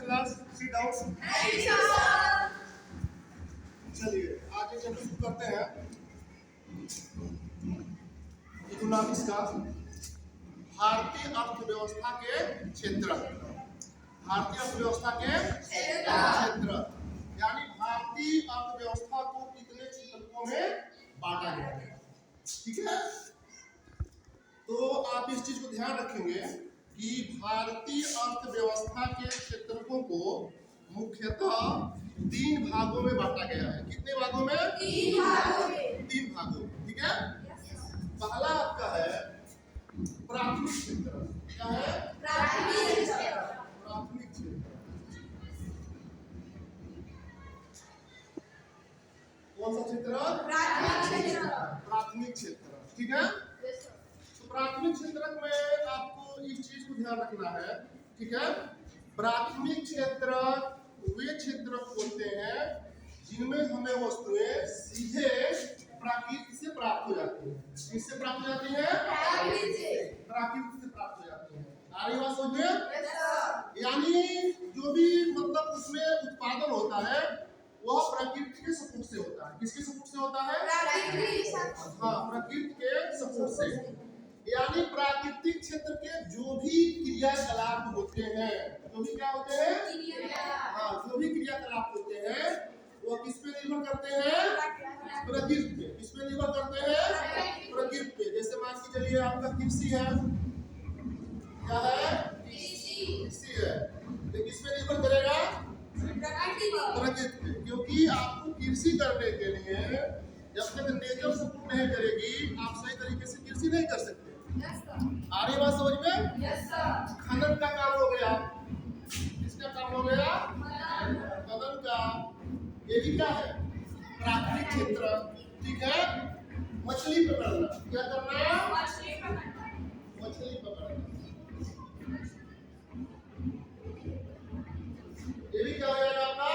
Class sit down. चलिए आगे chapter शुरू करते हैं। इकोनॉमिक्स का भारतीय अर्थव्यवस्था के क्षेत्र, भारतीय अर्थव्यवस्था के क्षेत्र यानी भारतीय अर्थव्यवस्था को कितने क्षेत्रों में बांटा गया है। ठीक है, तो आप इस चीज को ध्यान रखेंगे कि भारतीय अर्थव्यवस्था के क्षेत्रों को मुख्यतः 3 भागों में बांटा गया है। कितने भागों में? 3 भागों में। 3 भागों। ठीक है, पहला आपका है प्राथमिक क्षेत्र। क्या है? प्राथमिक क्षेत्र। प्राथमिक क्षेत्र कौन सा क्षेत्र? प्राथमिक क्षेत्र। प्राथमिक क्षेत्र। ठीक है, तो प्राथमिक क्षेत्र में आपको इस चीज को ध्यान रखना है। ठीक है, प्राथमिक क्षेत्र वे क्षेत्र होते हैं जिनमें हमें वस्तुएं सीधे प्रकृति से प्राप्त हो जाती है। किससे प्राप्त हो जाती है? प्रकृति से। प्रकृति से प्राप्त हो जाती है। आ रही बात समझ में? यानी जो भी मतलब उसमें उत्पादन होता है वह प्रकृति के सपोर्ट से होता है। किसके सपोर्ट से होता है? हाँ, प्रकृति के सपोर्ट से। यानी प्राकृतिक क्षेत्र के जो भी क्रियाकलाप होते हैं, जो भी क्या होते हैं? हाँ, जो भी क्रियाकलाप होते हैं वो किस पे निर्भर करते हैं? प्रकृति पे। किस पे निर्भर करते हैं? प्रकृति पे। जैसे मान के चलिए आपका कृषि है। क्या है? कृषि है, तो किस पे निर्भर करेगा? प्रकृति पे। क्योंकि आपको कृषि करने के लिए जब तक नेचर सपोर्ट नहीं करेगी आप सही तरीके से कृषि नहीं कर सकते। आ रही बात समझ में? खनन का काम हो गया। किसका काम हो गया? खनन का। ये भी क्या है? प्राकृतिक क्षेत्र। ठीक है, मछली पकड़ना। क्या करना? मछली पकड़ना। ये भी क्या हो जाएगा आपका?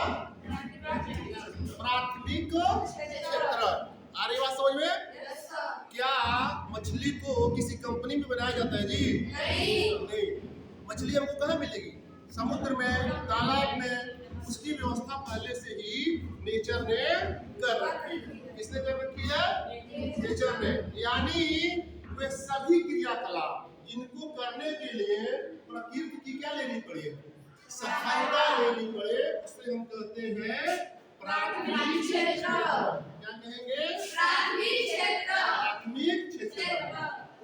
प्राथमिक क्षेत्र। आ रही बात समझ में? क्या मछली को किसी कंपनी में बनाया जाता है जी? नहीं। मछली हमको कहाँ मिलेगी? समुद्र में, तालाब में। उसकी व्यवस्था पहले से ही नेचर ने कर रखी है। किसने कर रखी है? नेचर ने। यानी वे सभी क्रियाकलाप जिनको करने के लिए प्रकृति की क्या लेनी पड़े? सहायता लेनी पड़े, उसे हम कहते हैं प्राथमिक क्षेत्र। क्या कहेंगे? प्राथमिक क्षेत्र। प्राथमिक क्षेत्र।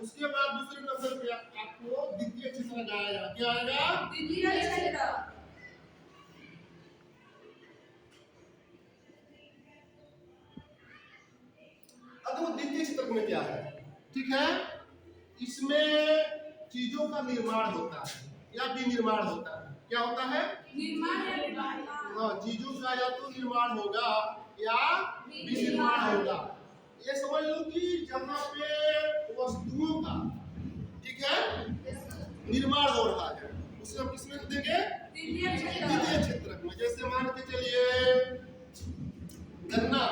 उसके बाद दूसरे नंबर पे आपको द्वितीय क्षेत्र लगाया। क्या आएगा? द्वितीय क्षेत्र। अब वो द्वितीय क्षेत्र में क्या है? ठीक है, इसमें चीजों का निर्माण होता है या विनिर्माण होता है। क्या होता है? निर्माण। हाँ, चीजों का या तो निर्माण होगा या विनिर्माण होगा। ये समझ लो कि जहाँ पे वस्तुओं का, ठीक है, निर्माण हो रहा है उसे हम किसमें देंगे? द्वितीय क्षेत्र में। जैसे मान के चलिए गन्ना।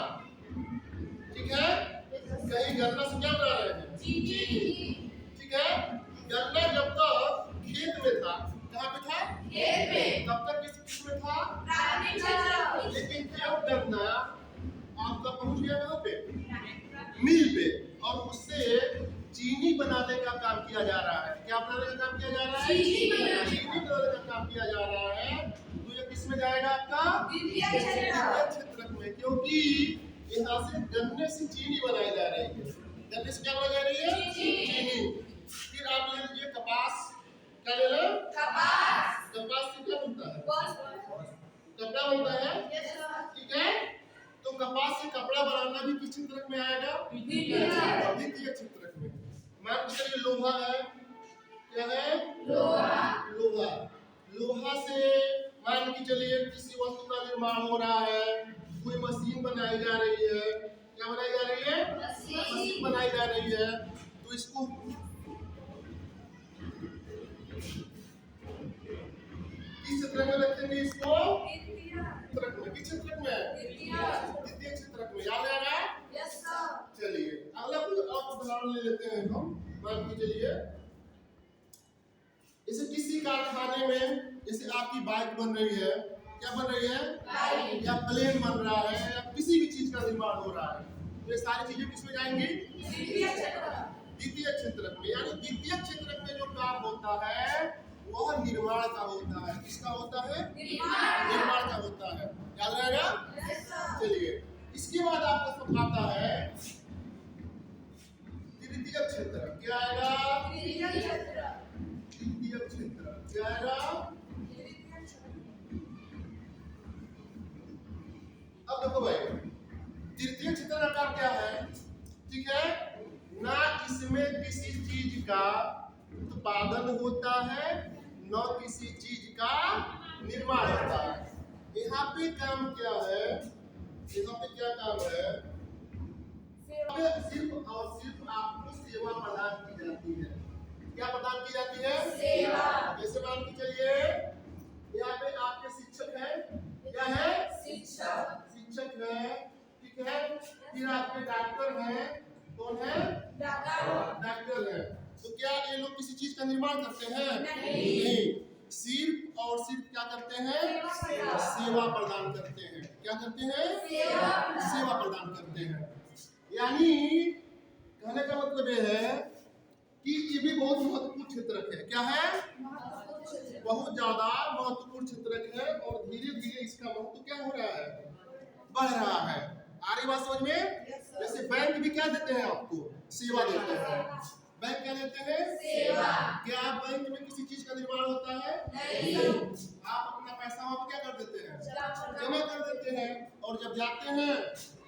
ठीक है, कहीं गन्ना से क्या बना रहे हैं? ठीक है, गन्ना जब तक खेत में था, कहाँ पे था? खेत में। तब तक किस में था? प्राथमिक क्षेत्र। लेकिन जब गन्ना आपका पहुंच गया कहाँ पे? मिल पे, और उससे चीनी बनाने का काम किया जा रहा है। क्या बनाने का काम किया जा रहा है? चीनी बनाने का काम किया जा रहा है। तो ये किस में जाएगा आपका? द्वितीय क्षेत्र में। क्योंकि यहाँ से गन्ने से चीनी बनाई जा रही है। गन्ने से क्या बनाई जा रही है? चीनी। फिर आप ले लीजिए कपास। क्या ले लो? कपास। कपास से क्या बनता है? कपड़ा बनता है। ठीक है, तो कपास से कपड़ा बनाना भी किस क्षेत्र में आएगा? द्वितीय क्षेत्र में। मान के चलिए लोहा है। क्या है? लोहा। लोहा से मान के चलिए किसी वस्तु का निर्माण हो रहा है, कोई मशीन बनाई जा रही है। क्या बनाई जा रही है? मशीन बनाई जा रही है। तो इसको किस क्षेत्र में रखेंगे? इसको किस क्षेत्र में? द्वितीय क्षेत्र में। याद आएगा? चलिए अगला उदाहरण ले लेते हैं हम। मान के चलिए इसे किसी कारखाने में जैसे आपकी बाइक बन रही है, क्या बन रही है, या प्लेन बन रहा है, या किसी भी चीज का निर्माण हो रहा है, तो ये सारी चीजें किसमें जाएंगी, द्वितीय क्षेत्रक में। यानी द्वितीय क्षेत्रक में जो काम होता है वह निर्माण का होता है। किसका होता है, निर्माण का होता है। याद रहेगा। चलिए इसके बाद आपको समझाता है तृतीय क्षेत्रक। क्या आएगा, तृतीय क्षेत्रक क्या आएगा। अब देखो भाई, तृतीय क्षेत्रक का क्या है, ठीक है, ना इसमें किसी चीज का उत्पादन होता है, न किसी चीज का निर्माण होता है। यहाँ पे काम क्या है, यहाँ पे क्या काम है, सिर्फ और सिर्फ आपको सेवा प्रदान की जाती है। क्या प्रदान की जाती है, सेवा। जैसे मान के चलिए यहाँ पे आपके शिक्षक है, क्या है, शिक्षक है, ठीक है। फिर आपके डॉक्टर है, कौन है, डॉक्टर है। तो क्या ये लोग किसी चीज का निर्माण करते हैं, नहीं। सिर्फ और सिर्फ क्या करते हैं, सेवा प्रदान करते हैं। क्या करते हैं, सेवा प्रदान करते हैं। यानी कहने का मतलब ये है कि ये भी बहुत महत्वपूर्ण क्षेत्रक है। क्या है, बहुत ज्यादा महत्वपूर्ण क्षेत्रक है, और धीरे धीरे इसका महत्व क्या हो रहा है, बढ़ रहा है। आ रही बात समझ में। जैसे बैंक भी क्या देते हैं आपको, सेवा देते हैं। बैंक क्या देते हैं, सेवा। क्या बैंक में किसी चीज का निर्माण होता है, नहीं। आप अपना पैसा वहां क्या कर देते हैं, जमा कर देते हैं, और जब जाते हैं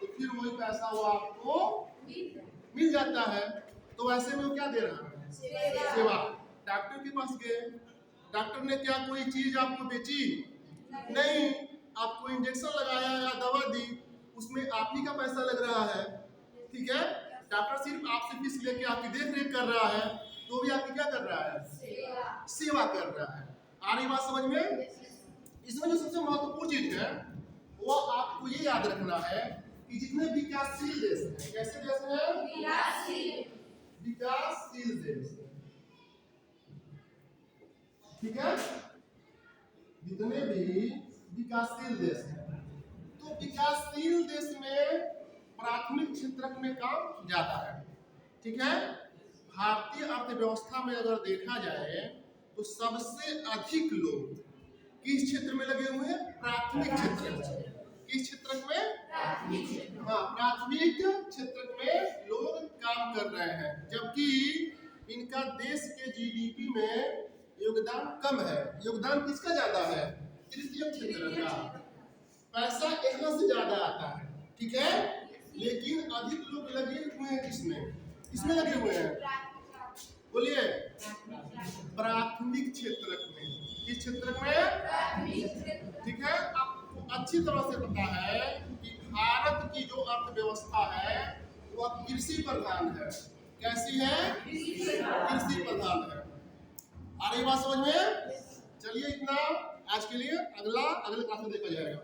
तो फिर वही पैसा वो आपको मिल जाता है। तो वैसे में वो क्या दे रहा है, सेवा। डॉक्टर के पास गए, डॉक्टर ने क्या कोई चीज आपको बेची, नहीं। आपको इंजेक्शन लगाया या दवा दी, उसमें आप ही का पैसा लग रहा है, ठीक है। डॉक्टर सिर्फ आपसे फीस लेके आपकी देख रेख कर रहा है, तो भी आपकी क्या कर रहा है, सेवा कर रहा है। आ रही बात समझ में। इसमें जो सबसे महत्वपूर्ण चीज है वो आपको ये याद रखना है कि जितने विकासशील देश हैं, कैसे देश हैं, विकासशील देश, ठीक है। जितने भी विकासशील देश हैं, तो विकासशील देश में प्राथमिक क्षेत्रक में काम ज्यादा है, ठीक है। भारतीय अर्थव्यवस्था में अगर देखा जाए तो सबसे अधिक लोग किस क्षेत्र में लगे हुए हैं, प्राथमिक क्षेत्र में। किस क्षेत्रक में, हाँ, प्राथमिक क्षेत्रक में लोग काम कर रहे हैं, जबकि इनका देश के जीडीपी में योगदान कम है। योगदान किसका ज्यादा है, तृतीय क्षेत्र का। पैसा यहाँ से ज्यादा आता है, ठीक है, लेकिन अधिक लोग लगे हुए हैं किसमें लगे हुए हैं, बोलिए, प्राथमिक क्षेत्रक में। किस क्षेत्रक में, ठीक है। आपको अच्छी तरह से पता है कि भारत की जो अर्थव्यवस्था है वह कृषि प्रधान है। कैसी है, कृषि प्रधान है। आ रही बात समझ में। चलिए इतना आज के लिए, अगले क्लास में देखा जाएगा।